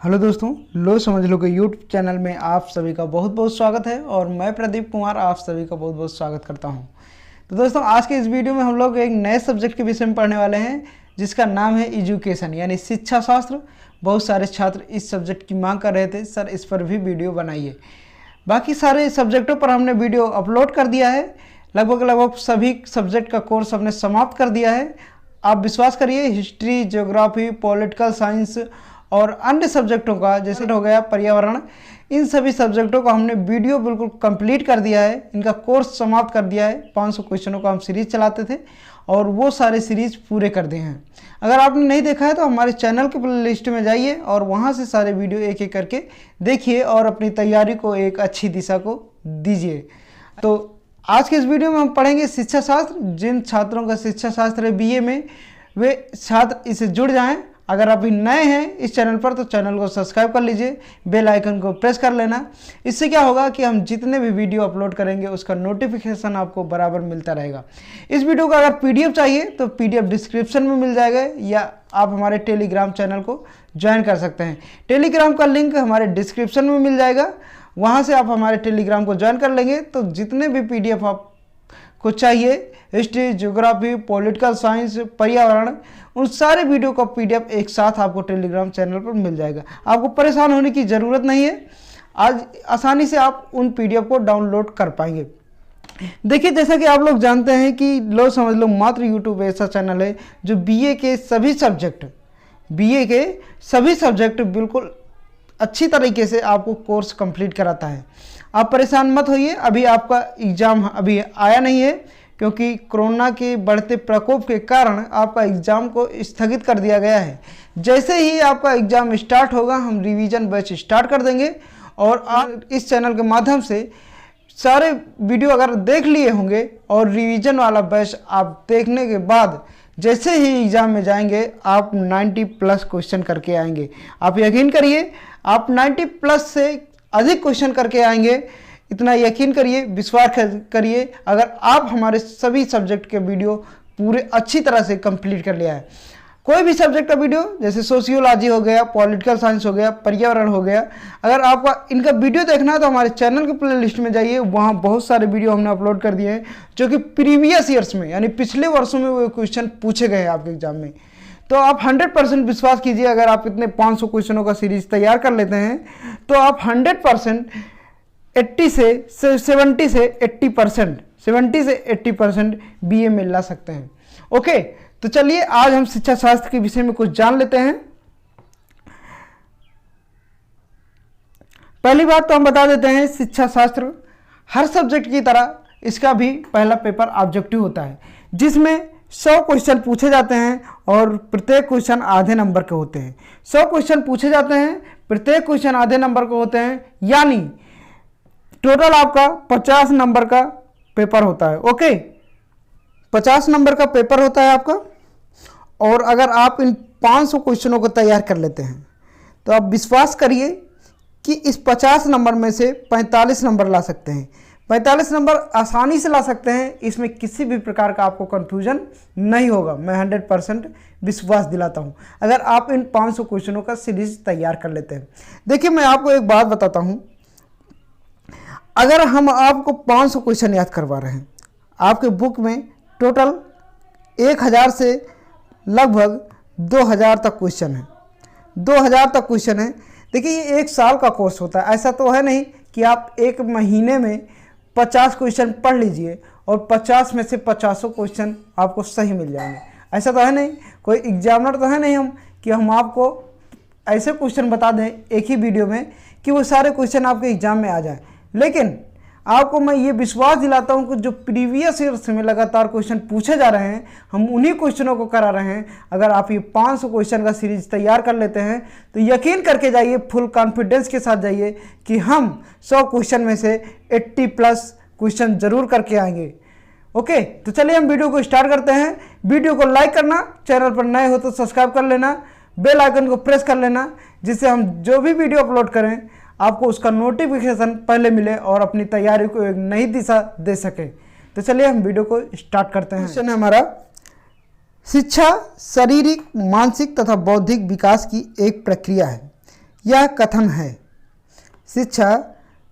Hello दोस्तों, लो समझ लो के यूट्यूब चैनल में आप सभी का बहुत बहुत स्वागत है और मैं प्रदीप कुमार आप सभी का बहुत बहुत स्वागत करता हूं। तो दोस्तों, आज के इस वीडियो में हम लोग एक नए सब्जेक्ट के विषय में पढ़ने वाले हैं जिसका नाम है एजुकेशन यानी शिक्षा शास्त्र। बहुत सारे छात्र इस सब्जेक्ट की मांग कर रहे थे, सर इस पर भी वीडियो बनाइए। बाकी सारे सब्जेक्टों पर हमने वीडियो अपलोड कर दिया है। लगभग सभी सब्जेक्ट का कोर्स हमने समाप्त कर दिया है। आप विश्वास करिए, हिस्ट्री, ज्योग्राफी, पॉलिटिकल साइंस और अन्य सब्जेक्टों का जैसे हो गया पर्यावरण, इन सभी सब्जेक्टों का हमने वीडियो बिल्कुल कंप्लीट कर दिया है। इनका कोर्स समाप्त कर दिया है। 500 क्वेश्चनों का हम सीरीज चलाते थे और वो सारे सीरीज पूरे कर दिए हैं। अगर आपने नहीं देखा है तो हमारे चैनल के प्लेलिस्ट में जाइए और वहाँ से सारे वीडियो एक एक करके देखिए और अपनी तैयारी को एक अच्छी दिशा को दीजिए। तो आज के इस वीडियो में हम पढ़ेंगे शिक्षा शास्त्र। जिन छात्रों का शिक्षा शास्त्र है बीए में, वे छात्र इससे जुड़ जाएं। अगर आप भी नए हैं इस चैनल पर तो चैनल को सब्सक्राइब कर लीजिए, बेल आइकन को प्रेस कर लेना। इससे क्या होगा कि हम जितने भी वीडियो अपलोड करेंगे उसका नोटिफिकेशन आपको बराबर मिलता रहेगा। इस वीडियो का अगर पीडीएफ चाहिए तो पीडीएफ डिस्क्रिप्शन में मिल जाएगा या आप हमारे टेलीग्राम चैनल को ज्वाइन कर सकते हैं। टेलीग्राम का लिंक हमारे डिस्क्रिप्शन में मिल जाएगा, वहाँ से आप हमारे टेलीग्राम को ज्वाइन कर लेंगे तो जितने भी पीडीएफ आपको चाहिए, हिस्ट्री, ज्योग्राफी, पॉलिटिकल साइंस, पर्यावरण, उन सारे वीडियो का पीडीएफ एक साथ आपको टेलीग्राम चैनल पर मिल जाएगा। आपको परेशान होने की ज़रूरत नहीं है। आज आसानी से आप उन पीडीएफ को डाउनलोड कर पाएंगे। देखिए, जैसा कि आप लोग जानते हैं कि लो समझ लो मात्र यूट्यूब ऐसा चैनल है जो बीए के सभी सब्जेक्ट बिल्कुल अच्छी तरीके से आपको कोर्स कंप्लीट कराता है। आप परेशान मत होइए, अभी आपका एग्ज़ाम अभी आया नहीं है क्योंकि कोरोना के बढ़ते प्रकोप के कारण आपका एग्ज़ाम को स्थगित कर दिया गया है। जैसे ही आपका एग्ज़ाम स्टार्ट होगा हम रिवीजन बैच स्टार्ट कर देंगे और आप इस चैनल के माध्यम से सारे वीडियो अगर देख लिए होंगे और रिवीजन वाला बैच आप देखने के बाद जैसे ही एग्ज़ाम में जाएंगे आप 90+ क्वेश्चन करके आएंगे। आप यकीन करिए, आप 90+ से अधिक क्वेश्चन करके आएंगे। इतना यकीन करिए, विश्वास करिए। अगर आप हमारे सभी सब्जेक्ट के वीडियो पूरे अच्छी तरह से कंप्लीट कर लिया है, कोई भी सब्जेक्ट का वीडियो जैसे सोशियोलॉजी हो गया, पॉलिटिकल साइंस हो गया, पर्यावरण हो गया, अगर आपका इनका वीडियो देखना है तो हमारे चैनल के प्लेलिस्ट में जाइए। वहाँ बहुत सारे वीडियो हमने अपलोड कर दिए हैं जो कि प्रीवियस ईयर्स में यानी पिछले वर्षों में वो क्वेश्चन पूछे गए हैं आपके एग्जाम में। तो आप 100% विश्वास कीजिए, अगर आप इतने 500 क्वेश्चनों का सीरीज तैयार कर लेते हैं तो आप 100% 70 से 80% बीए में ला सकते हैं। ओके, तो चलिए आज हम शिक्षा शास्त्र के विषय में कुछ जान लेते हैं। पहली बात तो हम बता देते हैं, शिक्षा शास्त्र हर सब्जेक्ट की तरह इसका भी पहला पेपर ऑब्जेक्टिव होता है जिसमें 100 क्वेश्चन पूछे जाते हैं और प्रत्येक क्वेश्चन आधे नंबर के होते हैं। 100 क्वेश्चन पूछे जाते हैं, प्रत्येक क्वेश्चन आधे नंबर के होते हैं, यानी टोटल आपका 50 नंबर का पेपर होता है। ओके, 50 नंबर का पेपर होता है आपका। और अगर आप इन 500 क्वेश्चनों को तैयार कर लेते हैं तो आप विश्वास करिए कि इस 50 नंबर में से 45 नंबर ला सकते हैं। 45 नंबर आसानी से ला सकते हैं, इसमें किसी भी प्रकार का आपको कन्फ्यूजन नहीं होगा। मैं 100% विश्वास दिलाता हूं अगर आप इन 500 क्वेश्चनों का सीरीज तैयार कर लेते हैं। देखिए, मैं आपको एक बात बताता हूं, अगर हम आपको 500 क्वेश्चन याद करवा रहे हैं, आपके बुक में टोटल 1000 से लगभग 2000 तक क्वेश्चन है। 2000 तक क्वेश्चन है। देखिए, ये 1 साल का कोर्स होता है। ऐसा तो है नहीं कि आप 1 महीने में 50 क्वेश्चन पढ़ लीजिए और 50 में से 50 क्वेश्चन आपको सही मिल जाएंगे। ऐसा तो है नहीं, कोई एग्जामिनर तो है नहीं हम कि हम आपको ऐसे क्वेश्चन बता दें एक ही वीडियो में कि वो सारे क्वेश्चन आपके एग्जाम में आ जाए। लेकिन आपको मैं ये विश्वास दिलाता हूँ कि जो प्रीवियस ईयर्स में लगातार क्वेश्चन पूछे जा रहे हैं, हम उन्हीं क्वेश्चनों को करा रहे हैं। अगर आप ये 500 क्वेश्चन का सीरीज तैयार कर लेते हैं तो यकीन करके जाइए, फुल कॉन्फिडेंस के साथ जाइए कि हम 100 क्वेश्चन में से 80+ क्वेश्चन जरूर करके आएंगे। ओके, तो चलिए हम वीडियो को स्टार्ट करते हैं। वीडियो को लाइक करना, चैनल पर नए हो तो सब्सक्राइब कर लेना, बेल आइकन को प्रेस कर लेना, जिससे हम जो भी वीडियो अपलोड करें आपको उसका नोटिफिकेशन पहले मिले और अपनी तैयारी को एक नई दिशा दे सके। तो चलिए हम वीडियो को स्टार्ट करते हैं। क्वेश्चन है हमारा, शिक्षा शारीरिक, मानसिक तथा बौद्धिक विकास की एक प्रक्रिया है। यह कथन है? शिक्षा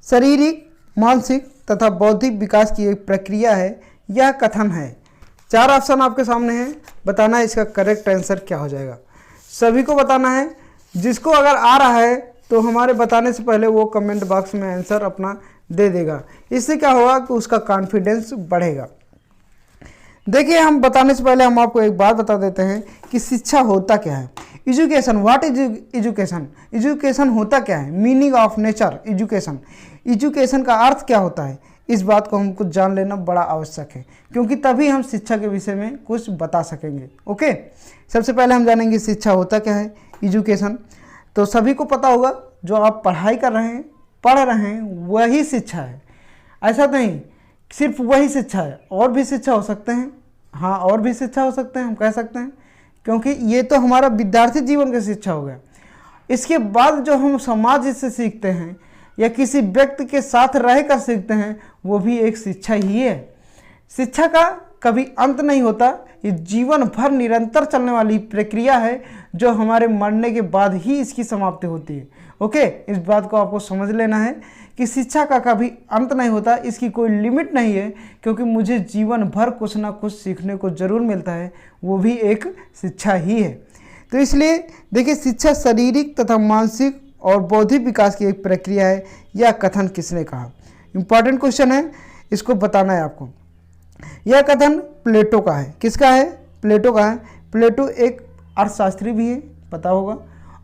शारीरिक, मानसिक तथा बौद्धिक विकास की एक प्रक्रिया है, यह कथन है। 4 ऑप्शन आपके सामने हैं, बताना है इसका करेक्ट आंसर क्या हो जाएगा। सभी को बताना है, जिसको अगर आ रहा है तो हमारे बताने से पहले वो कमेंट बॉक्स में आंसर अपना दे देगा। इससे क्या होगा कि उसका कॉन्फिडेंस बढ़ेगा। देखिए, हम बताने से पहले हम आपको एक बात बता देते हैं कि शिक्षा होता क्या है। Education, what is education? Education होता क्या है? Meaning of nature education, education का अर्थ क्या होता है, इस बात को हमको जान लेना बड़ा आवश्यक है, क्योंकि तभी हम शिक्षा के विषय में कुछ बता सकेंगे। ओके, सबसे पहले हम जानेंगे शिक्षा होता क्या है। एजुकेशन तो सभी को पता होगा, जो आप पढ़ाई कर रहे हैं, पढ़ रहे हैं, वही शिक्षा है। ऐसा नहीं सिर्फ वही शिक्षा है, और भी शिक्षा हो सकते हैं। हाँ, और भी शिक्षा हो सकते हैं, हम कह सकते हैं, क्योंकि ये तो हमारा विद्यार्थी जीवन की शिक्षा हो गया। इसके बाद जो हम समाज से सीखते हैं या किसी व्यक्ति के साथ रहकर सीखते हैं, वो भी एक शिक्षा ही है। शिक्षा का कभी अंत नहीं होता, ये जीवन भर निरंतर चलने वाली प्रक्रिया है, जो हमारे मरने के बाद ही इसकी समाप्ति होती है। ओके, इस बात को आपको समझ लेना है कि शिक्षा का कभी अंत नहीं होता, इसकी कोई लिमिट नहीं है, क्योंकि मुझे जीवन भर कुछ ना कुछ सीखने को जरूर मिलता है, वो भी एक शिक्षा ही है। तो इसलिए देखिए, शिक्षा शारीरिक तथा मानसिक और बौद्धिक विकास की एक प्रक्रिया है, यह कथन किसने कहा? इंपॉर्टेंट क्वेश्चन है, इसको बताना है आपको। यह कथन प्लेटो का है। किसका है? प्लेटो का है। प्लेटो एक अर्थशास्त्री भी है, पता होगा,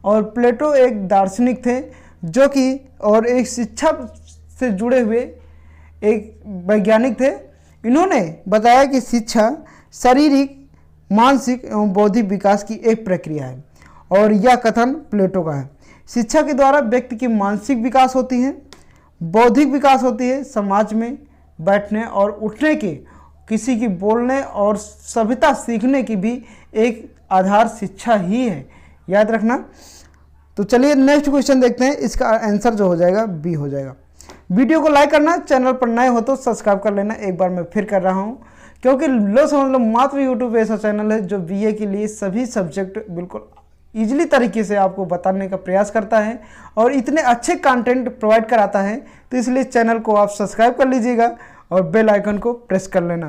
और प्लेटो एक दार्शनिक थे, जो कि और एक शिक्षा से जुड़े हुए एक वैज्ञानिक थे। इन्होंने बताया कि शिक्षा शारीरिक, मानसिक एवं बौद्धिक विकास की एक प्रक्रिया है, और यह कथन प्लेटो का है। शिक्षा के द्वारा व्यक्ति की मानसिक विकास होती है, बौद्धिक विकास होती है, समाज में बैठने और उठने की, किसी की बोलने और सभ्यता सीखने की भी एक आधार शिक्षा ही है, याद रखना। तो चलिए नेक्स्ट क्वेश्चन देखते हैं, इसका आंसर जो हो जाएगा बी हो जाएगा। वीडियो को लाइक करना, चैनल पर नए हो तो सब्सक्राइब कर लेना। एक बार मैं फिर कर रहा हूँ, क्योंकि लो समझ लो मात्र यूट्यूब ऐसा चैनल है जो बीए के लिए सभी सब्जेक्ट बिल्कुल ईजिली तरीके से आपको बताने का प्रयास करता है और इतने अच्छे कंटेंट प्रोवाइड कराता है। तो इसलिए चैनल को आप सब्सक्राइब कर लीजिएगा और बेल आइकन को प्रेस कर लेना।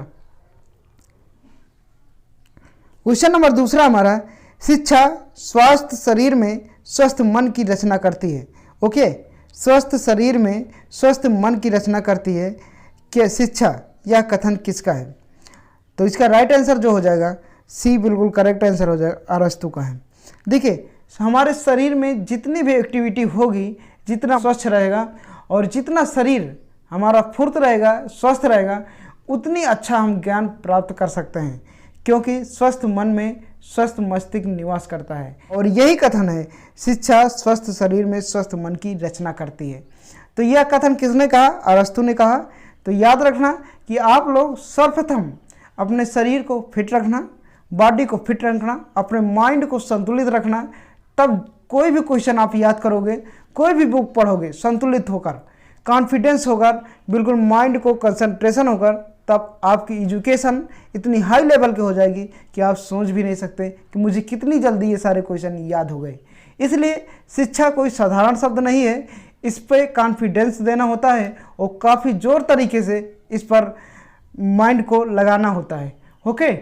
क्वेश्चन नंबर दूसरा हमारा, शिक्षा स्वस्थ शरीर में स्वस्थ मन की रचना करती है। ओके, स्वस्थ शरीर में स्वस्थ मन की रचना करती है कि शिक्षा, यह कथन किसका है? तो इसका राइट आंसर जो हो जाएगा सी, बिल्कुल करेक्ट आंसर हो जाएगा, अरस्तु का है। देखिए, हमारे शरीर में जितनी भी एक्टिविटी होगी, जितना स्वच्छ रहेगा और जितना शरीर हमारा फुर्त रहेगा, स्वस्थ रहेगा, उतनी अच्छा हम ज्ञान प्राप्त कर सकते हैं, क्योंकि स्वस्थ मन में स्वस्थ मस्तिष्क निवास करता है। और यही कथन है, शिक्षा स्वस्थ शरीर में स्वस्थ मन की रचना करती है। तो यह कथन किसने कहा? अरस्तु ने कहा। तो याद रखना कि आप लोग सर्वप्रथम अपने शरीर को फिट रखना, बॉडी को फिट रखना, अपने माइंड को संतुलित रखना, तब कोई भी क्वेश्चन आप याद करोगे, कोई भी बुक पढ़ोगे संतुलित होकर, कॉन्फिडेंस होकर, बिल्कुल माइंड को कंसंट्रेशन होकर, तब आपकी एजुकेशन इतनी हाई लेवल की हो जाएगी कि आप सोच भी नहीं सकते कि मुझे कितनी जल्दी ये सारे क्वेश्चन याद हो गए। इसलिए शिक्षा कोई साधारण शब्द नहीं है, इस पर कॉन्फिडेंस देना होता है और काफ़ी जोर तरीके से इस पर माइंड को लगाना होता है। ओके,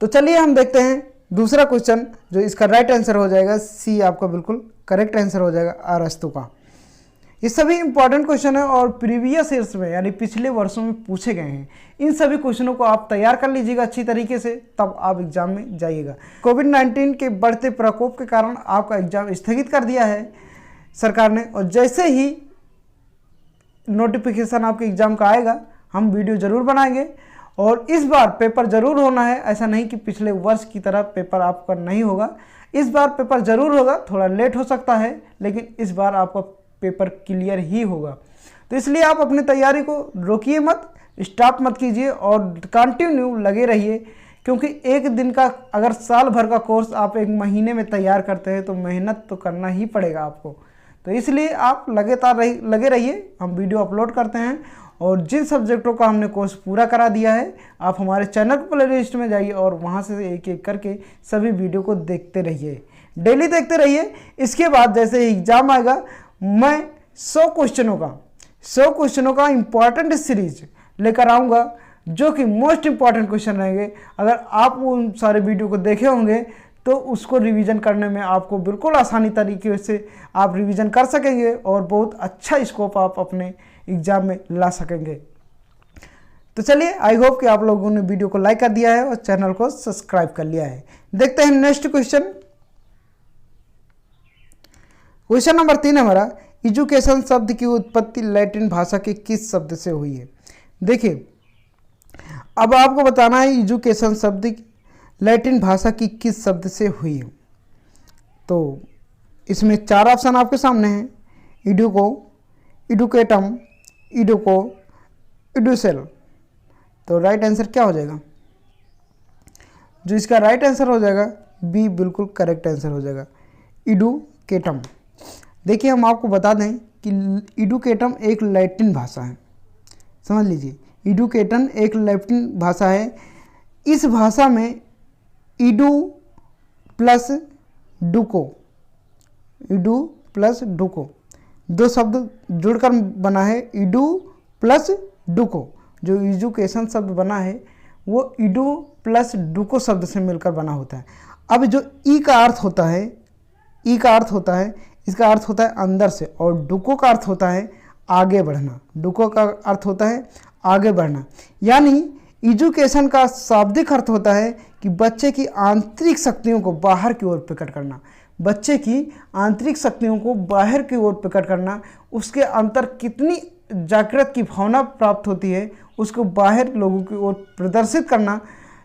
तो चलिए हम देखते हैं दूसरा क्वेश्चन, जो इसका राइट आंसर हो जाएगा सी, आपका बिल्कुल करेक्ट आंसर हो जाएगा अरस्तु का। ये सभी इंपॉर्टेंट क्वेश्चन है और प्रीवियस ईयर्स में यानी पिछले वर्षों में पूछे गए हैं। इन सभी क्वेश्चनों को आप तैयार कर लीजिएगा अच्छी तरीके से, तब आप एग्जाम में जाइएगा। कोविड-19 के बढ़ते प्रकोप के कारण आपका एग्जाम स्थगित कर दिया है सरकार ने, और जैसे ही नोटिफिकेशन आपके एग्जाम का आएगा, हम वीडियो ज़रूर बनाएंगे। और इस बार पेपर ज़रूर होना है, ऐसा नहीं कि पिछले वर्ष की तरह पेपर आपका नहीं होगा। इस बार पेपर ज़रूर होगा, थोड़ा लेट हो सकता है, लेकिन इस बार आपका पेपर क्लियर ही होगा। तो इसलिए आप अपनी तैयारी को रोकिए मत, स्टॉप मत कीजिए और कंटिन्यू लगे रहिए, क्योंकि एक दिन का अगर साल भर का कोर्स आप एक महीने में तैयार करते हैं तो मेहनत तो करना ही पड़ेगा आपको। तो इसलिए आप लगे रहिए, हम वीडियो अपलोड करते हैं और जिन सब्जेक्टों का हमने कोर्स पूरा करा दिया है, आप हमारे चैनल प्ले लिस्ट में जाइए और वहाँ से एक एक करके सभी वीडियो को देखते रहिए। डेली देखते रहिए। इसके बाद जैसे एग्जाम आएगा मैं 100 क्वेश्चनों का इंपॉर्टेंट सीरीज लेकर आऊँगा, जो कि मोस्ट इंपॉर्टेंट क्वेश्चन रहेंगे। अगर आप उन सारे वीडियो को देखे होंगे तो उसको रिवीजन करने में आपको बिल्कुल आसानी तरीके से आप रिवीजन कर सकेंगे और बहुत अच्छा स्कोप आप अपने एग्जाम में ला सकेंगे। तो चलिए, आई होप कि आप लोगों ने वीडियो को लाइक कर दिया है और चैनल को सब्सक्राइब कर लिया है। देखते हैं नेक्स्ट क्वेश्चन। क्वेश्चन नंबर 3 हमारा, एजुकेशन शब्द की उत्पत्ति लैटिन भाषा के किस शब्द से हुई है। देखिए, अब आपको बताना है एजुकेशन शब्द लैटिन भाषा की किस शब्द से हुई है। तो इसमें 4 ऑप्शन आपके सामने हैं, इडुको, इडुकेटम, इडुको, इडुसेल। तो राइट आंसर क्या हो जाएगा? जो इसका राइट आंसर हो जाएगा बी, बिल्कुल करेक्ट आंसर हो जाएगा, इडुकेटम। देखिए, हम आपको बता दें कि इडुकेटम एक लैटिन भाषा है, समझ लीजिए। इडुकेटम एक लैटिन भाषा है। इस भाषा में इडू प्लस डुको, इडू प्लस डुको 2 शब्द जुड़कर बना है, इडू प्लस डुको। जो एजुकेशन शब्द बना है वो इडू प्लस डुको शब्द से मिलकर बना होता है। अब जो ई का अर्थ होता है, ई का अर्थ होता है, इसका अर्थ होता है अंदर से, और डुको का अर्थ होता है आगे बढ़ना। डुको का अर्थ होता है आगे बढ़ना, यानी एजुकेशन का शाब्दिक अर्थ होता है कि बच्चे की आंतरिक शक्तियों को बाहर की ओर प्रकट करना। बच्चे की आंतरिक शक्तियों को बाहर की ओर प्रकट करना, उसके अंतर कितनी जागृत की भावना प्राप्त होती है उसको बाहर लोगों की ओर प्रदर्शित करना,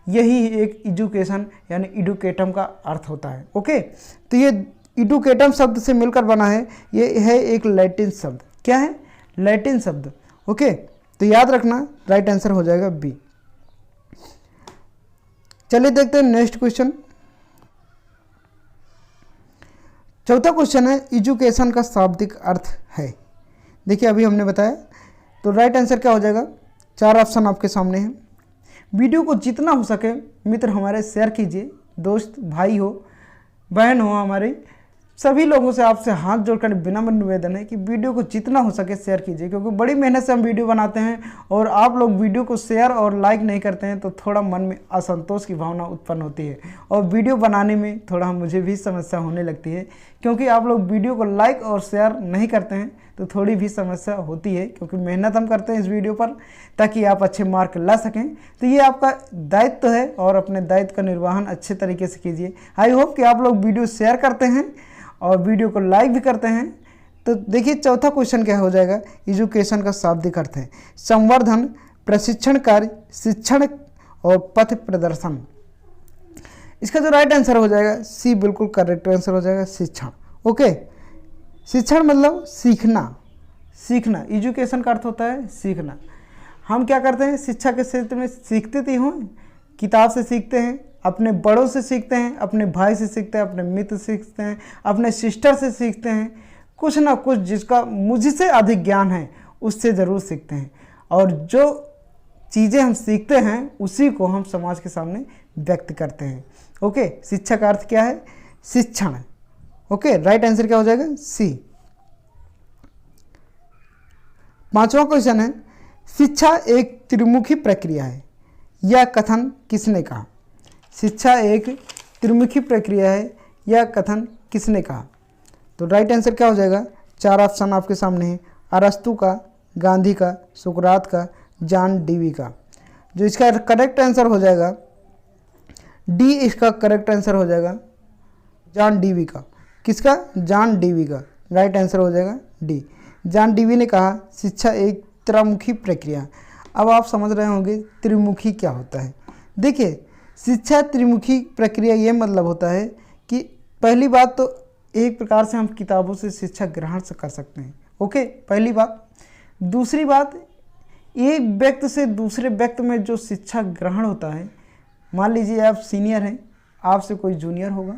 यही एक एजुकेशन यानी एडुकेटम का अर्थ होता है। ओके, तो ये एडुकेटम शब्द से मिलकर बना है, ये है एक लैटिन शब्द। क्या है? लैटिन शब्द। ओके, तो याद रखना राइट आंसर हो जाएगा बी। चलिए देखते हैं नेक्स्ट क्वेश्चन। चौथा क्वेश्चन है, एजुकेशन का शाब्दिक अर्थ है। देखिए, अभी हमने बताया, तो राइट आंसर क्या हो जाएगा? 4 ऑप्शन आपके सामने हैं। वीडियो को जितना हो सके मित्र हमारे शेयर कीजिए, दोस्त भाई हो बहन हो, हमारी सभी लोगों से आपसे हाथ जोड़कर विनम्र निवेदन है कि वीडियो को जितना हो सके शेयर कीजिए, क्योंकि बड़ी मेहनत से हम वीडियो बनाते हैं और आप लोग वीडियो को शेयर और लाइक नहीं करते हैं तो थोड़ा मन में असंतोष की भावना उत्पन्न होती है और वीडियो बनाने में थोड़ा मुझे भी समस्या होने लगती है, क्योंकि आप लोग वीडियो को लाइक और शेयर नहीं करते हैं तो थोड़ी भी समस्या होती है, क्योंकि मेहनत हम करते हैं इस वीडियो पर ताकि आप अच्छे मार्क ला सकें। तो ये आपका दायित्व है और अपने दायित्व का निर्वहन अच्छे तरीके से कीजिए। आई होप कि आप लोग वीडियो शेयर करते हैं और वीडियो को लाइक भी करते हैं। तो देखिए, चौथा क्वेश्चन क्या हो जाएगा? एजुकेशन का शाब्दिक अर्थ है संवर्धन, प्रशिक्षण कार्य, शिक्षण और पथ प्रदर्शन। इसका जो राइट आंसर हो जाएगा सी, बिल्कुल करेक्ट आंसर हो जाएगा, शिक्षण। ओके, शिक्षण मतलब सीखना। सीखना, एजुकेशन का अर्थ होता है सीखना। हम क्या करते हैं शिक्षा के क्षेत्र में? सीखते तो हों, किताब से सीखते हैं, अपने बड़ों से सीखते हैं, अपने भाई से सीखते हैं, अपने मित्र से सीखते हैं, अपने सिस्टर से सीखते हैं, कुछ ना कुछ जिसका मुझसे अधिक ज्ञान है उससे ज़रूर सीखते हैं। और जो चीज़ें हम सीखते हैं उसी को हम समाज के सामने व्यक्त करते हैं। ओके, शिक्षा का अर्थ क्या है? शिक्षण। ओके, राइट आंसर क्या हो जाएगा? सी। 5वां क्वेश्चन है, शिक्षा एक त्रिमुखी प्रक्रिया है, यह कथन किसने कहा? शिक्षा एक त्रिमुखी प्रक्रिया है, यह कथन किसने कहा? तो राइट आंसर क्या हो जाएगा? 4 ऑप्शन आपके सामने हैं, अरस्तु का, गांधी का, सुकरात का, जॉन डीवी का। जो इसका करेक्ट आंसर हो जाएगा डी, इसका करेक्ट आंसर हो जाएगा जॉन डीवी का। किसका? जॉन डीवी का। राइट आंसर हो जाएगा डी। जॉन डीवी ने कहा शिक्षा एक त्रिमुखी प्रक्रिया। अब आप समझ रहे होंगे त्रिमुखी क्या होता है। देखिए, शिक्षा त्रिमुखी प्रक्रिया ये मतलब होता है कि पहली बात तो एक प्रकार से हम किताबों से शिक्षा ग्रहण से कर सकते हैं। ओके, पहली बात। दूसरी बात, एक व्यक्ति से दूसरे व्यक्ति में जो शिक्षा ग्रहण होता है, मान लीजिए आप सीनियर हैं, आपसे कोई जूनियर होगा,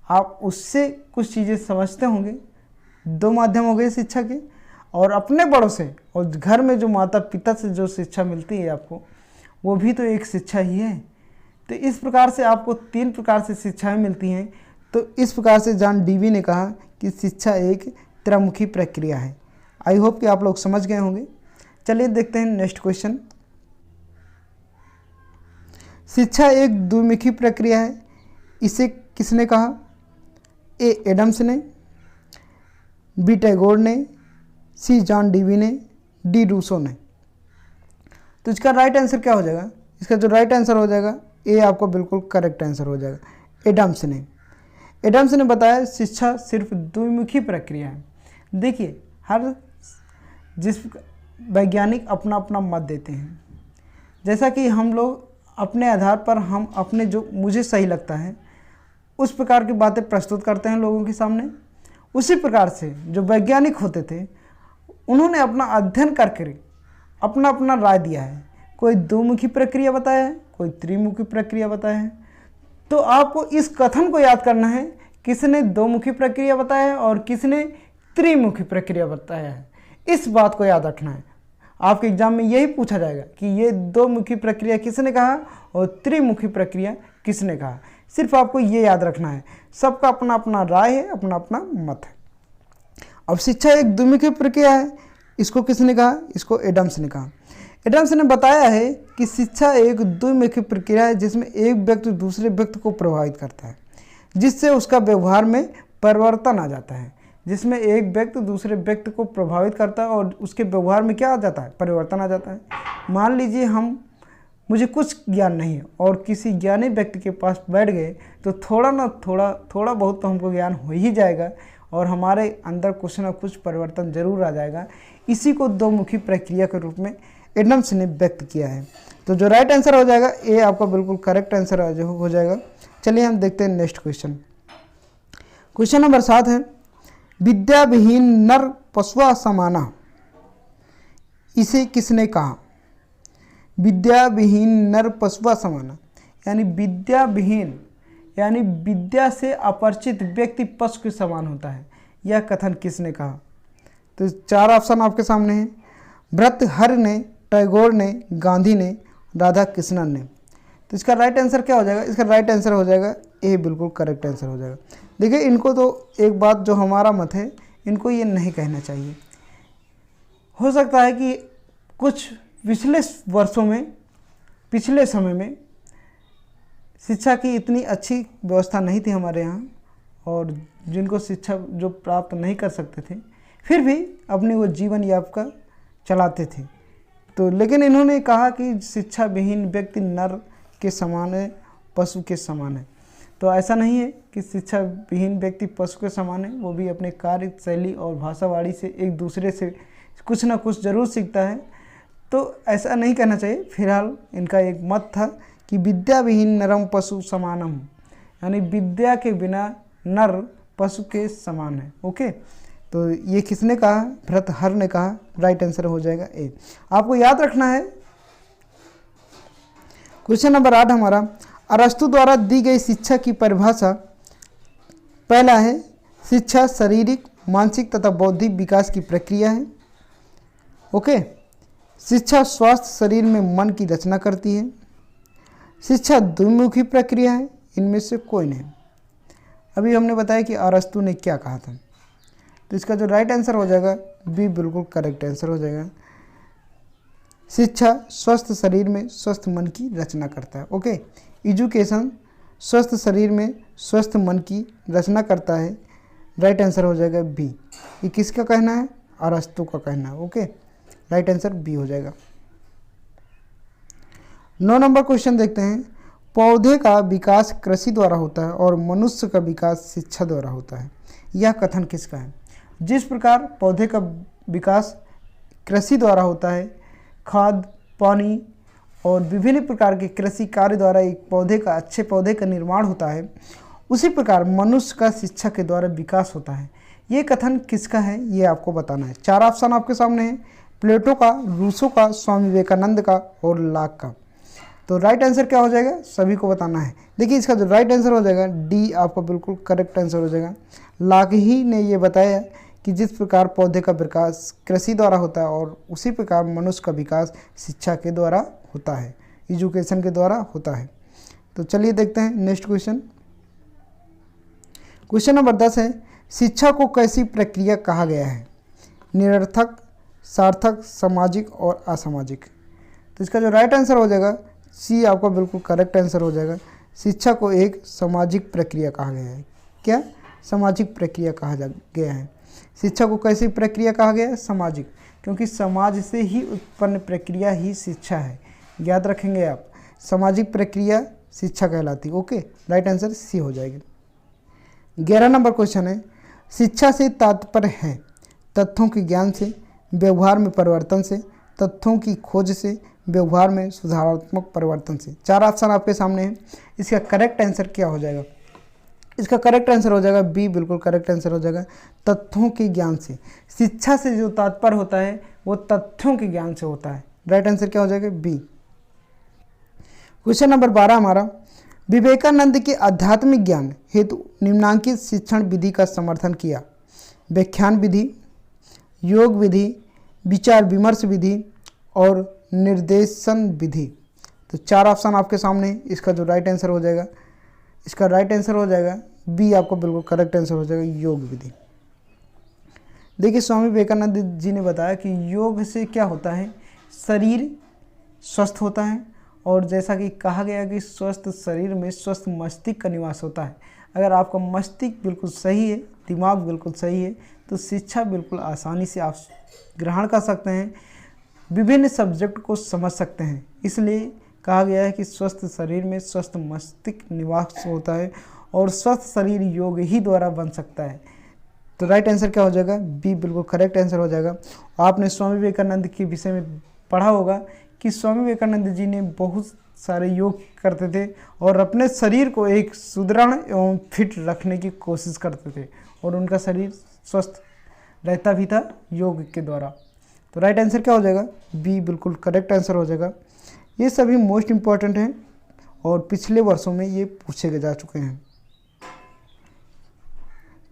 आप उससे कुछ चीज़ें समझते होंगे। 2 माध्यम हो गए शिक्षा के, और अपने बड़ों से और घर में जो माता पिता से जो शिक्षा मिलती है आपको, वो भी तो एक शिक्षा ही है। तो इस प्रकार से आपको 3 प्रकार से शिक्षाएं मिलती हैं। तो इस प्रकार से जॉन डीवी ने कहा कि शिक्षा एक त्रिमुखी प्रक्रिया है। आई होप कि आप लोग समझ गए होंगे। चलिए देखते हैं नेक्स्ट क्वेश्चन। शिक्षा एक द्विमुखी प्रक्रिया है, इसे किसने कहा? ए एडम्स ने, बी टैगोर ने, सी जॉन डीवी ने, डी रूसो ने। तो इसका राइट आंसर क्या हो जाएगा? इसका जो राइट आंसर हो जाएगा ए आपको बिल्कुल करेक्ट आंसर हो जाएगा, एडम्स ने। एडम्स ने बताया शिक्षा सिर्फ द्विमुखी प्रक्रिया है। देखिए, हर जिस वैज्ञानिक अपना अपना मत देते हैं, जैसा कि हम लोग अपने आधार पर हम अपने जो मुझे सही लगता है उस प्रकार की बातें प्रस्तुत करते हैं लोगों के सामने। उसी प्रकार से जो वैज्ञानिक होते थे उन्होंने अपना अध्ययन करके अपना अपना राय दिया है। कोई द्विमुखी प्रक्रिया बताया है, कोई त्रिमुखी प्रक्रिया बताया है। तो आपको इस कथन को याद करना है, किसने द्विमुखी प्रक्रिया बताया है और किसने त्रिमुखी प्रक्रिया बताया है। इस बात को याद रखना है। आपके एग्जाम में यही पूछा जाएगा कि ये द्विमुखी प्रक्रिया किसने कहा और त्रिमुखी प्रक्रिया किसने कहा। सिर्फ आपको ये याद रखना है। सबका अपना अपना राय है, अपना अपना मत है। अब शिक्षा एक द्विमुखी प्रक्रिया है, इसको किसने कहा? इसको एडम्स ने कहा। एडम्स ने बताया है कि शिक्षा एक द्विमुखी प्रक्रिया है जिसमें एक व्यक्ति दूसरे व्यक्ति को प्रभावित करता है, जिससे उसका व्यवहार में परिवर्तन आ जाता है। जिसमें एक व्यक्ति दूसरे व्यक्ति को प्रभावित करता है और उसके व्यवहार में क्या आ जाता है? परिवर्तन आ जाता है। मान लीजिए मुझे कुछ ज्ञान नहीं है और किसी ज्ञानी व्यक्ति के पास बैठ गए तो थोड़ा बहुत तो हमको ज्ञान हो ही जाएगा और हमारे अंदर कुछ ना कुछ परिवर्तन जरूर आ जाएगा। इसी को द्विमुखी प्रक्रिया के रूप में एडम्स ने व्यक्त किया है। तो जो राइट आंसर हो जाएगा ए आपका बिल्कुल करेक्ट आंसर हो जाएगा। चलिए हम देखते हैं नेक्स्ट क्वेश्चन। क्वेश्चन नंबर 7 है, विद्या विहीन नर पशुआ समाना, इसे किसने कहा? विद्या विहीन नर पशुआ समाना, यानी विद्या विहीन यानी विद्या से अपरिचित व्यक्ति पशु के समान होता है। यह कथन किसने कहा? तो 4 ऑप्शन आपके सामने हैं। भर्तृहरि ने, टैगोर ने, गांधी ने, राधा कृष्णन ने। तो इसका राइट आंसर क्या हो जाएगा? इसका राइट आंसर हो जाएगा ए, बिल्कुल करेक्ट आंसर हो जाएगा। देखिए, इनको तो एक बात जो हमारा मत है, इनको ये नहीं कहना चाहिए। हो सकता है कि कुछ पिछले वर्षों में, पिछले समय में शिक्षा की इतनी अच्छी व्यवस्था नहीं थी हमारे यहाँ, और जिनको शिक्षा जो प्राप्त नहीं कर सकते थे फिर भी अपनी वो जीवन यापन चलाते थे। तो लेकिन इन्होंने कहा कि शिक्षा विहीन व्यक्ति नर के समान है, पशु के समान है। तो ऐसा नहीं है कि शिक्षा विहीन व्यक्ति पशु के समान है, वो भी अपने कार्य शैली और भाषावाड़ी से एक दूसरे से कुछ ना कुछ जरूर सीखता है। तो ऐसा नहीं कहना चाहिए। फिलहाल इनका एक मत था कि विद्या विहीन नरम पशु समानम, यानी विद्या के बिना नर पशु के समान है। ओके, तो ये किसने कहा? भर्तृहरि ने कहा। राइट आंसर हो जाएगा ए। आपको याद रखना है। क्वेश्चन नंबर 8 हमारा, अरस्तु द्वारा दी गई शिक्षा की परिभाषा। पहला है, शिक्षा शारीरिक, मानसिक तथा बौद्धिक विकास की प्रक्रिया है। ओके, शिक्षा स्वास्थ्य शरीर में मन की रचना करती है। शिक्षा द्विमुखी प्रक्रिया है, इनमें से कोई नहीं। अभी हमने बताया कि अरस्तु ने क्या कहा था। तो इसका जो राइट आंसर हो जाएगा बी, बिल्कुल करेक्ट आंसर हो जाएगा। शिक्षा स्वस्थ शरीर में स्वस्थ मन की रचना करता है। ओके, एजुकेशन स्वस्थ शरीर में स्वस्थ मन की रचना करता है। राइट आंसर हो जाएगा बी। ये किसका कहना है? अरस्तु का कहना है। ओके, राइट आंसर बी हो जाएगा। 9 नंबर क्वेश्चन देखते हैं। पौधे का विकास कृषि द्वारा होता है और मनुष्य का विकास शिक्षा द्वारा होता है। यह कथन किसका है? जिस प्रकार पौधे का विकास कृषि द्वारा होता है, खाद, पानी और विभिन्न प्रकार के कृषि कार्य द्वारा एक पौधे का, अच्छे पौधे का निर्माण होता है, उसी प्रकार मनुष्य का शिक्षा के द्वारा विकास होता है। ये कथन किसका है, ये आपको बताना है। 4 ऑप्शन आपके सामने हैं, प्लेटो का, रूसो का, स्वामी विवेकानंद का और लॉक का। तो राइट आंसर क्या हो जाएगा? सभी को बताना है। देखिए, इसका जो राइट आंसर हो जाएगा डी, आपका बिल्कुल करेक्ट आंसर हो जाएगा। लॉक ही ने ये बताया कि जिस प्रकार पौधे का विकास कृषि द्वारा होता है और उसी प्रकार मनुष्य का विकास शिक्षा के द्वारा होता है, एजुकेशन के द्वारा होता है। तो चलिए देखते हैं नेक्स्ट क्वेश्चन। क्वेश्चन नंबर 10 है, शिक्षा को कैसी प्रक्रिया कहा गया है? निरर्थक, सार्थक, सामाजिक और असामाजिक। तो इसका जो राइट आंसर हो जाएगा सी आपका बिल्कुल करेक्ट आंसर हो जाएगा। शिक्षा को एक सामाजिक प्रक्रिया कहा गया है। क्या? सामाजिक प्रक्रिया कहा गया है। शिक्षा को कैसी प्रक्रिया कहा गया है? सामाजिक, क्योंकि समाज से ही उत्पन्न प्रक्रिया ही शिक्षा है। याद रखेंगे आप, सामाजिक प्रक्रिया शिक्षा कहलाती है। ओके, राइट आंसर सी हो जाएगी। 11 नंबर क्वेश्चन है, शिक्षा से तात्पर्य है तथ्यों के ज्ञान से, व्यवहार में परिवर्तन से, तथ्यों की खोज से, व्यवहार में सुधारात्मक परिवर्तन से। 4 ऑप्शन आपके सामने हैं। इसका करेक्ट आंसर क्या हो जाएगा? इसका करेक्ट आंसर हो जाएगा बी, बिल्कुल करेक्ट आंसर हो जाएगा, तथ्यों के ज्ञान से। शिक्षा से जो तात्पर्य होता है वो तथ्यों के ज्ञान से होता है। राइट आंसर क्या हो जाएगा? बी। क्वेश्चन नंबर 12 हमारा, विवेकानंद के आध्यात्मिक ज्ञान हेतु निम्नांकित शिक्षण विधि का समर्थन किया? व्याख्यान विधि, योग विधि, विचार विमर्श विधि और निर्देशन विधि। तो 4 ऑप्शन आपके सामने। इसका जो राइट आंसर हो जाएगा, इसका राइट आंसर हो जाएगा बी, आपको बिल्कुल करेक्ट आंसर हो जाएगा, योग विधि। देखिए, स्वामी विवेकानंद जी ने बताया कि योग से क्या होता है, शरीर स्वस्थ होता है, और जैसा कि कहा गया कि स्वस्थ शरीर में स्वस्थ मस्तिष्क का निवास होता है। अगर आपका मस्तिष्क बिल्कुल सही है, दिमाग बिल्कुल सही है, तो शिक्षा बिल्कुल आसानी से आप ग्रहण कर सकते हैं, विभिन्न सब्जेक्ट को समझ सकते हैं। इसलिए कहा गया है कि स्वस्थ शरीर में स्वस्थ मस्तिष्क निवास होता है, और स्वस्थ शरीर योग ही द्वारा बन सकता है। तो राइट आंसर क्या हो जाएगा? बी, बिल्कुल करेक्ट आंसर हो जाएगा। आपने स्वामी विवेकानंद के विषय में पढ़ा होगा कि स्वामी विवेकानंद जी ने बहुत सारे योग करते थे और अपने शरीर को एक सुदृढ़ एवं फिट रखने की कोशिश करते थे, और उनका शरीर स्वस्थ रहता भी था योग के द्वारा। तो राइट आंसर क्या हो जाएगा? बी, बिल्कुल करेक्ट आंसर हो जाएगा। ये सभी मोस्ट इम्पॉर्टेंट हैं और पिछले वर्षों में ये पूछे जा चुके हैं।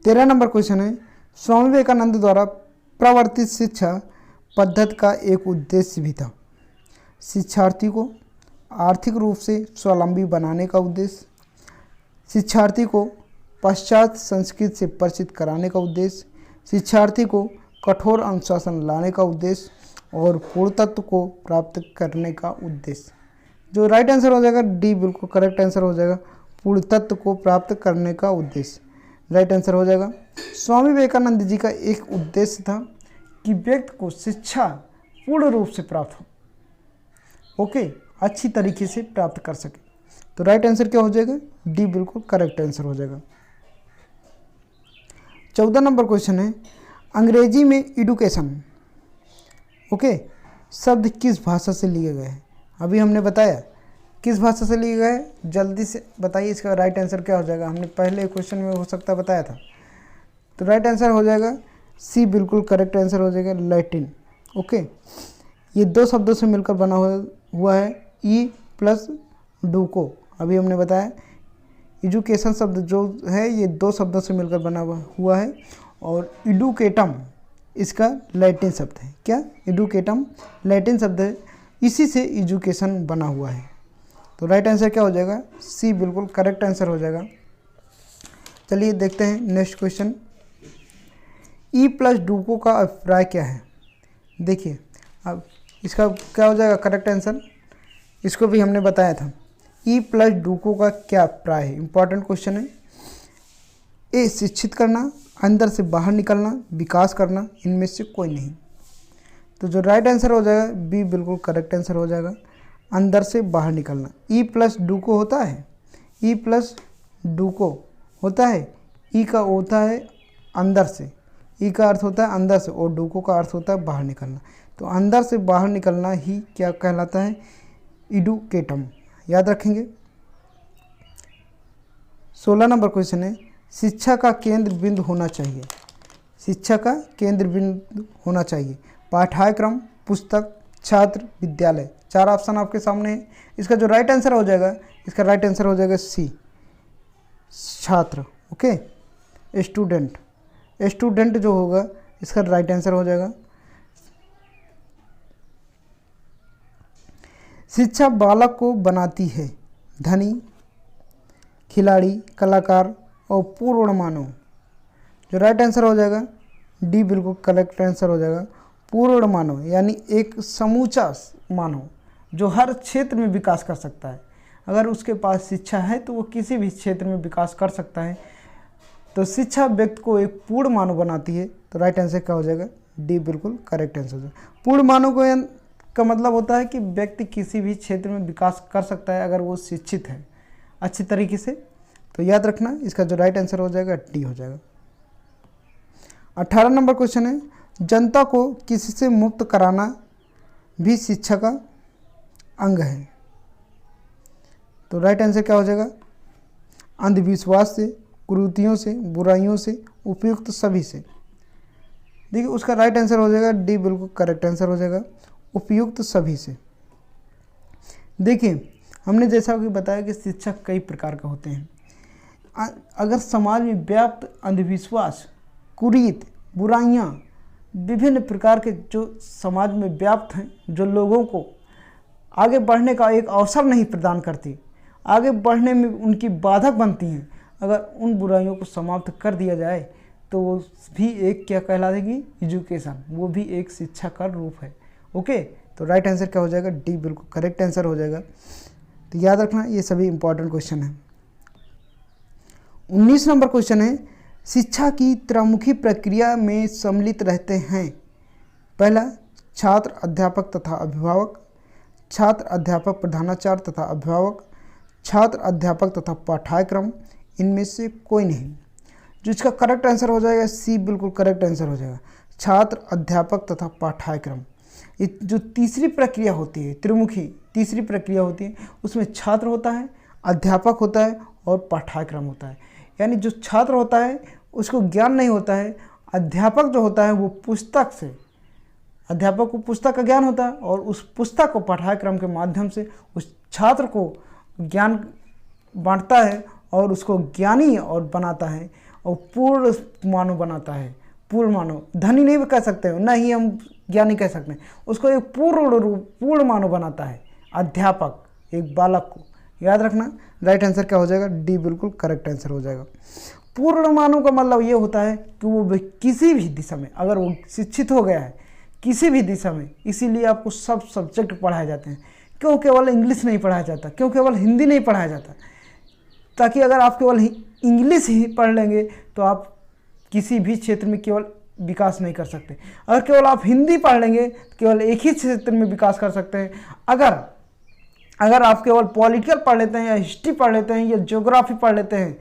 13 नंबर क्वेश्चन है, स्वामी विवेकानंद द्वारा प्रवर्तित शिक्षा पद्धति का एक उद्देश्य भी था? शिक्षार्थी को आर्थिक रूप से स्वावलंबी बनाने का उद्देश्य, शिक्षार्थी को पाश्चात्य संस्कृति से परिचित कराने का उद्देश्य, शिक्षार्थी को कठोर अनुशासन लाने का उद्देश्य, और पूर्णत्व को प्राप्त करने का उद्देश्य। जो राइट आंसर हो जाएगा डी, बिल्कुल करेक्ट आंसर हो जाएगा, पूर्णत्व को प्राप्त करने का उद्देश्य। राइट आंसर हो जाएगा। स्वामी विवेकानंद जी का एक उद्देश्य था कि व्यक्ति को शिक्षा पूर्ण रूप से प्राप्त हो, ओके, अच्छी तरीके से प्राप्त कर सके। तो राइट आंसर क्या हो जाएगा? डी, बिल्कुल करेक्ट आंसर हो जाएगा। 14 नंबर क्वेश्चन है, अंग्रेजी में एडुकेशन, ओके, शब्द किस भाषा से लिए गए हैं? अभी हमने बताया किस भाषा से लिए गए, जल्दी से बताइए इसका राइट आंसर क्या हो जाएगा। हमने पहले क्वेश्चन में हो सकता है बताया था। तो राइट आंसर हो जाएगा सी, बिल्कुल करेक्ट आंसर हो जाएगा, लैटिन। ओके, ये 2 शब्दों से मिलकर बना हुआ है, ई प्लस डूको। अभी हमने बताया एजुकेशन शब्द जो है ये 2 शब्दों से मिलकर बना हुआ है, और एडुकेटम इसका लैटिन शब्द है। क्या? एडुकेटम लैटिन शब्द है, इसी से एजुकेशन बना हुआ है। तो राइट आंसर क्या हो जाएगा? सी, बिल्कुल करेक्ट आंसर हो जाएगा। चलिए देखते हैं नेक्स्ट क्वेश्चन। ई प्लस डूको का अभिप्राय क्या है? देखिए, अब इसका क्या हो जाएगा करेक्ट आंसर? इसको भी हमने बताया था। ई प्लस डूको का क्या अभिप्राय है? इंपॉर्टेंट क्वेश्चन है। ए, शिक्षित करना, अंदर से बाहर निकलना, विकास करना, इनमें से कोई नहीं। तो जो राइट आंसर हो जाएगा बी, बिल्कुल करेक्ट आंसर हो जाएगा, अंदर से बाहर निकलना। ई प्लस डूको होता है, ई प्लस डूको होता है, ई का होता है अंदर से, ई का अर्थ होता है अंदर से, और डूको का अर्थ होता है बाहर निकलना। तो अंदर से बाहर निकलना ही क्या कहलाता है? एडुकेटम। याद रखेंगे। 16 नंबर क्वेश्चन है, शिक्षा का केंद्र बिंदु होना चाहिए। शिक्षा का केंद्र बिंदु होना चाहिए। पाठ्यक्रम, पुस्तक, छात्र, विद्यालय। 4 ऑप्शन आपके सामने है। इसका जो राइट आंसर हो जाएगा, इसका राइट आंसर हो जाएगा सी, छात्र। ओके, स्टूडेंट, स्टूडेंट जो होगा इसका राइट आंसर हो जाएगा। शिक्षा बालक को बनाती है धनी, खिलाड़ी, कलाकार, और पूर्ण मानव। जो राइट आंसर हो जाएगा डी बिल्कुल करेक्ट आंसर हो जाएगा। पूर्ण मानव यानी एक समूचा मानव जो हर क्षेत्र में विकास कर सकता है। अगर उसके पास शिक्षा है तो वो किसी भी क्षेत्र में विकास कर सकता है। तो शिक्षा व्यक्ति को एक पूर्ण मानव बनाती है। तो राइट आंसर क्या हो जाएगा? डी बिल्कुल करेक्ट आंसर हो जाएगा। पूर्ण मानव का मतलब होता है कि व्यक्ति किसी भी क्षेत्र में विकास कर सकता है अगर वो शिक्षित है अच्छी तरीके से। तो याद रखना, इसका जो राइट आंसर हो जाएगा डी हो जाएगा। 18 नंबर क्वेश्चन है, जनता को किसी से मुक्त कराना भी शिक्षा का अंग है। तो राइट आंसर क्या हो जाएगा? अंधविश्वास से, कुरीतियों से, बुराइयों से, उपयुक्त सभी से। देखिए उसका राइट आंसर हो जाएगा डी बिल्कुल करेक्ट आंसर हो जाएगा, उपयुक्त सभी से। देखिए हमने जैसा कि बताया कि शिक्षा कई प्रकार के होते हैं। अगर समाज में व्याप्त अंधविश्वास, कुरीत, बुराइयाँ, विभिन्न प्रकार के जो समाज में व्याप्त हैं, जो लोगों को आगे बढ़ने का एक अवसर नहीं प्रदान करती, आगे बढ़ने में उनकी बाधक बनती हैं, अगर उन बुराइयों को समाप्त कर दिया जाए तो वो भी एक क्या कहलाएगी? एजुकेशन। वो भी एक शिक्षा का रूप है। ओके, तो राइट आंसर क्या हो जाएगा? डी बिल्कुल करेक्ट आंसर हो जाएगा। तो याद रखना ये सभी इंपॉर्टेंट क्वेश्चन है। 19 नंबर क्वेश्चन है, शिक्षा की त्रमुखी प्रक्रिया में सम्मिलित रहते हैं। पहला, छात्र, अध्यापक तथा अभिभावक, छात्र, अध्यापक, प्रधानाचार्य तथा अभिभावक, छात्र, अध्यापक तथा पाठ्यक्रम, इनमें से कोई नहीं। जो इसका करेक्ट आंसर हो जाएगा सी बिल्कुल करेक्ट आंसर हो जाएगा, छात्र, अध्यापक तथा पाठ्यक्रम। ये जो तीसरी प्रक्रिया होती है, त्रिमुखी तीसरी प्रक्रिया होती है, उसमें छात्र होता है, अध्यापक होता है और पाठ्यक्रम होता है। यानी जो छात्र होता है उसको ज्ञान नहीं होता है, अध्यापक जो होता है वो पुस्तक से, अध्यापक को पुस्तक का ज्ञान होता है और उस पुस्तक को पाठ्यक्रम के माध्यम से उस छात्र को ज्ञान बांटता है और उसको ज्ञानी और बनाता है और पूर्ण मानव बनाता है। पूर्ण मानव, धनी नहीं कह सकते हो, ना ही हम ज्ञानी कह सकते हैं, उसको एक पूर्ण मानव बनाता है अध्यापक एक बालक को। याद रखना, राइट आंसर क्या हो जाएगा? डी बिल्कुल करेक्ट आंसर हो जाएगा। पूर्ण मानव का मतलब ये होता है कि वो किसी भी दिशा में अगर वो शिक्षित हो गया है किसी भी दिशा में, इसीलिए आपको सब सब्जेक्ट पढ़ाए जाते हैं। क्यों केवल इंग्लिश नहीं पढ़ाया जाता, क्यों केवल हिंदी नहीं पढ़ाया जाता? ताकि अगर आप केवल इंग्लिश ही पढ़ लेंगे तो आप किसी भी क्षेत्र में केवल विकास नहीं कर सकते। अगर केवल आप हिंदी पढ़ लेंगे तो केवल एक ही क्षेत्र में विकास कर सकते हैं। अगर आप केवल पॉलिटिकल पढ़ लेते हैं या हिस्ट्री पढ़ लेते हैं या ज्योग्राफी पढ़ लेते हैं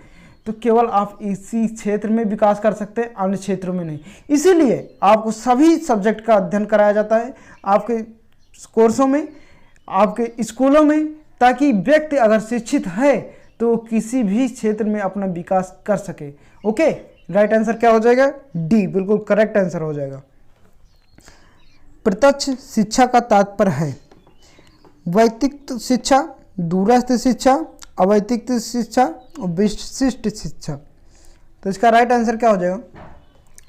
तो केवल आप इसी क्षेत्र में विकास कर सकते हैं, अन्य क्षेत्रों में नहीं। इसीलिए आपको सभी सब्जेक्ट का अध्ययन कराया जाता है आपके कोर्सों में, आपके स्कूलों में, ताकि व्यक्ति अगर शिक्षित है तो किसी भी क्षेत्र में अपना विकास कर सके। ओके, राइट आंसर क्या हो जाएगा? डी बिल्कुल करेक्ट आंसर हो जाएगा। प्रत्यक्ष शिक्षा का तात्पर्य है वैयक्तिक शिक्षा, दूरस्थ शिक्षा, अवैयक्तिक शिक्षा और विशिष्ट शिक्षा। तो इसका राइट आंसर क्या हो जाएगा?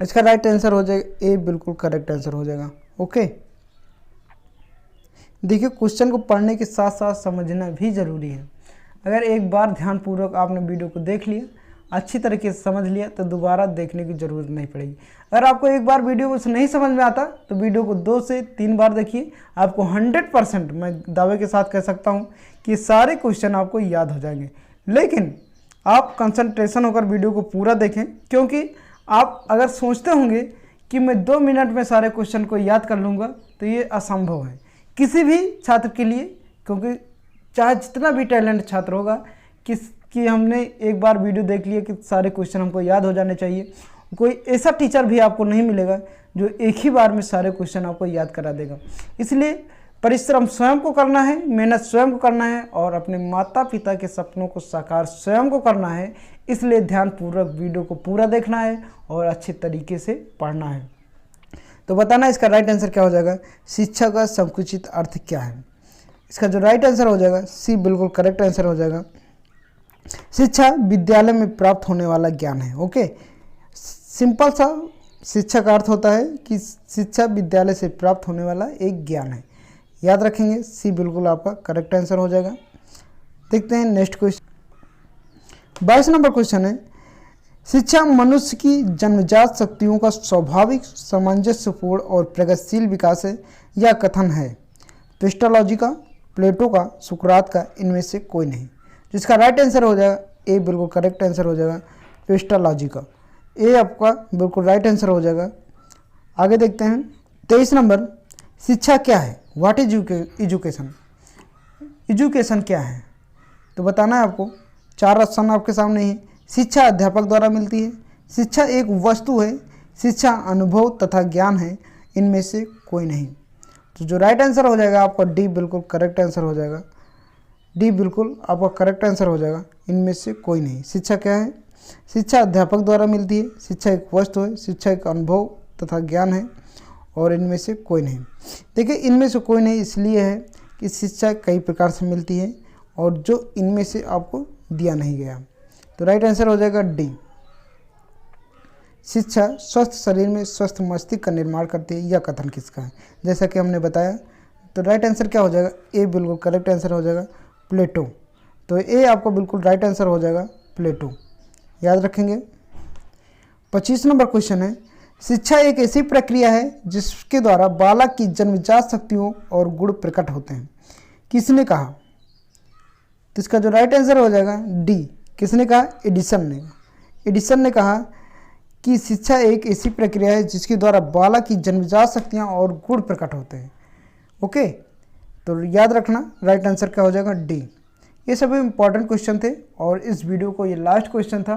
इसका राइट आंसर हो जाएगा ए बिल्कुल करेक्ट आंसर हो जाएगा। ओके, देखिए क्वेश्चन को पढ़ने के साथ साथ समझना भी जरूरी है। अगर एक बार ध्यानपूर्वक आपने वीडियो को देख लिया, अच्छी तरीके से समझ लिया, तो दोबारा देखने की ज़रूरत नहीं पड़ेगी। अगर आपको एक बार वीडियो को नहीं समझ में आता तो वीडियो को 2 से 3 बार देखिए, आपको 100% मैं दावे के साथ कह सकता हूँ कि सारे क्वेश्चन आपको याद हो जाएंगे। लेकिन आप कंसंट्रेशन होकर वीडियो को पूरा देखें, क्योंकि आप अगर सोचते होंगे कि मैं 2 मिनट में सारे क्वेश्चन को याद कर लूँगा तो ये असंभव है किसी भी छात्र के लिए। क्योंकि चाहे जितना भी टैलेंट छात्र होगा कि हमने एक बार वीडियो देख लिया कि सारे क्वेश्चन हमको याद हो जाने चाहिए, कोई ऐसा टीचर भी आपको नहीं मिलेगा जो एक ही बार में सारे क्वेश्चन आपको याद करा देगा। इसलिए परिश्रम स्वयं को करना है, मेहनत स्वयं को करना है और अपने माता पिता के सपनों को साकार स्वयं को करना है। इसलिए ध्यानपूर्वक वीडियो को पूरा देखना है और अच्छे तरीके से पढ़ना है। तो बताना इसका राइट आंसर क्या हो जाएगा? शिक्षा का संकुचित अर्थ क्या है? इसका जो राइट आंसर हो जाएगा सी बिल्कुल करेक्ट आंसर हो जाएगा। शिक्षा विद्यालय में प्राप्त होने वाला ज्ञान है। ओके, सिंपल सा शिक्षा का अर्थ होता है कि शिक्षा विद्यालय से प्राप्त होने वाला एक ज्ञान है। याद रखेंगे, सी बिल्कुल आपका करेक्ट आंसर हो जाएगा। देखते हैं नेक्स्ट क्वेश्चन। 22 नंबर क्वेश्चन है, शिक्षा मनुष्य की जन्मजात शक्तियों का स्वाभाविक सामंजस्यपूर्ण और प्रगतिशील विकास है, यह कथन है पेस्टालॉजी का, प्लेटो का, सुकरात का, इनमें से कोई नहीं। जिसका राइट आंसर हो जाएगा ए, बिल्कुल करेक्ट आंसर हो जाएगा पेस्टालॉजी का। ए आपका बिल्कुल राइट आंसर हो जाएगा। आगे देखते हैं 23 नंबर, शिक्षा क्या है? What is education? एजुकेशन क्या है तो बताना है आपको। 4 ऑप्शन आपके सामने है। शिक्षा अध्यापक द्वारा मिलती है, शिक्षा एक वस्तु है, शिक्षा अनुभव तथा ज्ञान है, इनमें से कोई नहीं। तो जो राइट आंसर हो जाएगा आपका डी, बिल्कुल करेक्ट आंसर हो जाएगा। डी बिल्कुल आपका करेक्ट आंसर हो जाएगा, इनमें से कोई नहीं। शिक्षा क्या है? शिक्षा अध्यापक द्वारा मिलती है, शिक्षा एक वस्तु है, शिक्षा एक अनुभव तथा ज्ञान है, और इनमें से कोई नहीं। देखिए इनमें से कोई नहीं इसलिए है कि शिक्षा कई प्रकार से मिलती है और जो इनमें से आपको दिया नहीं गया। तो राइट आंसर हो जाएगा डी। शिक्षा स्वस्थ शरीर में स्वस्थ मस्तिष्क का निर्माण करती है, यह कथन किसका है? जैसा कि हमने बताया। तो राइट आंसर क्या हो जाएगा? ए बिल्कुल करेक्ट आंसर हो जाएगा प्लेटो। तो ए आपको बिल्कुल राइट आंसर हो जाएगा प्लेटो, याद रखेंगे। 25 नंबर क्वेश्चन है, शिक्षा एक ऐसी प्रक्रिया है जिसके द्वारा बालक की जन्मजात शक्तियों और गुण प्रकट होते हैं, किसने कहा? तो इसका जो राइट आंसर हो जाएगा डी। किसने कहा? एडिसन ने। एडिसन ने कहा कि शिक्षा एक ऐसी प्रक्रिया है जिसके द्वारा बालक की जन्मजात शक्तियाँ और गुण प्रकट होते हैं। ओके, तो याद रखना राइट आंसर क्या हो जाएगा डी। ये सभी इंपॉर्टेंट क्वेश्चन थे और इस वीडियो को ये लास्ट क्वेश्चन था।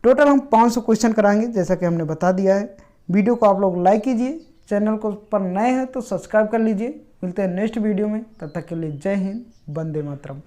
टोटल हम 500 क्वेश्चन कराएंगे जैसा कि हमने बता दिया है। वीडियो को आप लोग लाइक कीजिए, चैनल को पर नए हैं तो सब्सक्राइब कर लीजिए। मिलते हैं नेक्स्ट वीडियो में, तब तक के लिए जय हिंद, वंदे मातरम।